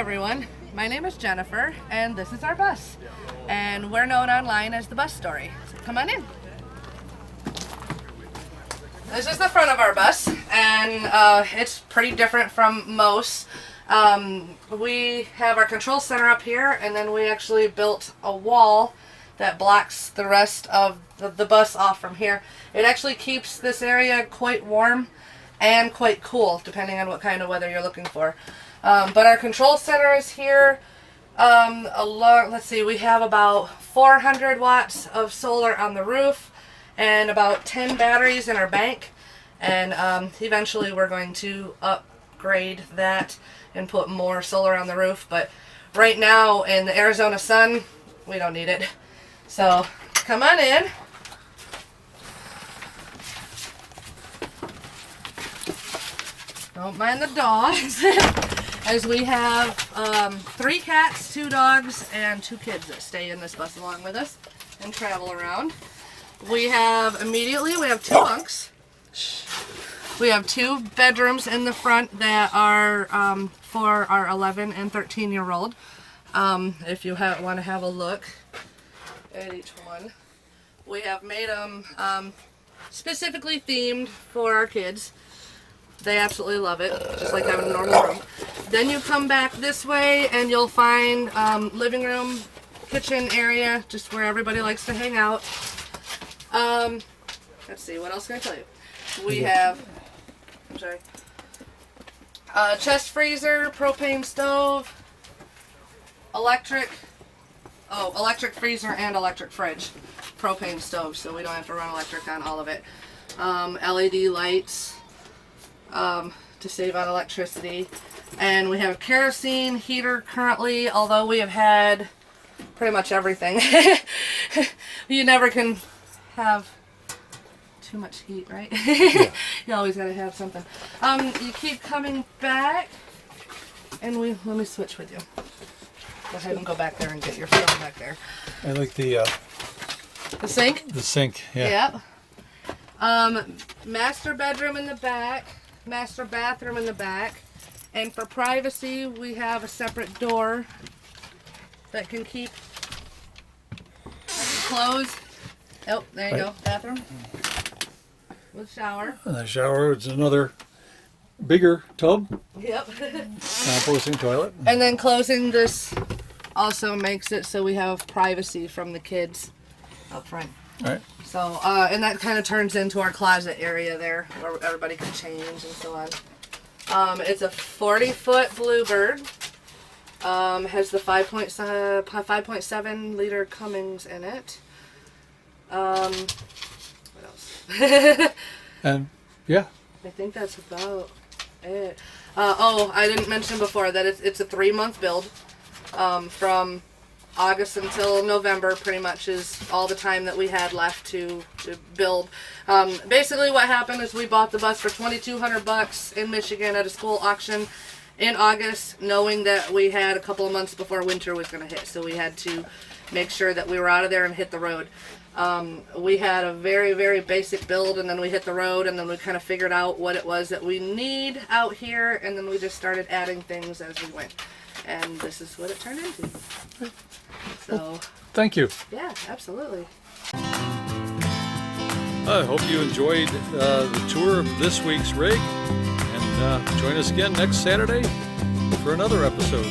everyone, my name is Jennifer and this is our bus, and we're known online as the Bus Story. So come on in. This is the front of our bus, and it's pretty different from most. We have our control center up here, and then we actually built a wall that blocks the rest of the bus off from here. It actually keeps this area quite warm and quite cool, depending on what kind of weather you're looking for. But our control center is here. Let's see, we have about 400 watts of solar on the roof and about 10 batteries in our bank. And eventually we're going to upgrade that and put more solar on the roof. But right now in the Arizona sun, we don't need it. So come on in. Don't mind the dogs. As we have 3 cats, 2 dogs, and 2 kids that stay in this bus along with us and travel around. We have 2 bunks. We have 2 bedrooms in the front that are for our 11 and 13-year-old. If you want to have a look at each one. We have made them specifically themed for our kids. They absolutely love it, just like having a normal room. Then you come back this way and you'll find living room, kitchen area, just where everybody likes to hang out. Let's see, what else can I tell you? We have, chest freezer, propane stove, electric freezer and electric fridge. Propane stove, so we don't have to run electric on all of it. LED lights. To save on electricity, and we have a kerosene heater currently, although we have had pretty much everything. You never can have too much heat, right? Yeah. You always gotta have something. You keep coming back, and let me switch with you. Go ahead and go back there and get your phone back there. I like the sink? The sink, yeah. Yep. Master bedroom in the back. Master bathroom in the back, and for privacy we have a separate door that can keep closed. Oh, there you go, bathroom with shower. And the shower is another bigger tub. Yep. Composting toilet. And then closing this also makes it so we have privacy from the kids up front. All right. So, and that kind of turns into our closet area there, where everybody can change and so on. It's a 40-foot Bluebird. Has the 5.7 liter Cummins in it. What else? And yeah. I think that's about it. I didn't mention before that it's a 3-month build. From August until November pretty much is all the time that we had left to build. Basically what happened is we bought the bus for $2,200 in Michigan at a school auction in August, knowing that we had a couple of months before winter was going to hit, so we had to make sure that we were out of there and hit the road. We had a very, very basic build, and then we hit the road, and then we kind of figured out what it was that we need out here, and then we just started adding things as we went. And this is what it turned into. So, well, thank you. Yeah, absolutely. I hope you enjoyed the tour of this week's rig, and join us again next Saturday for another episode.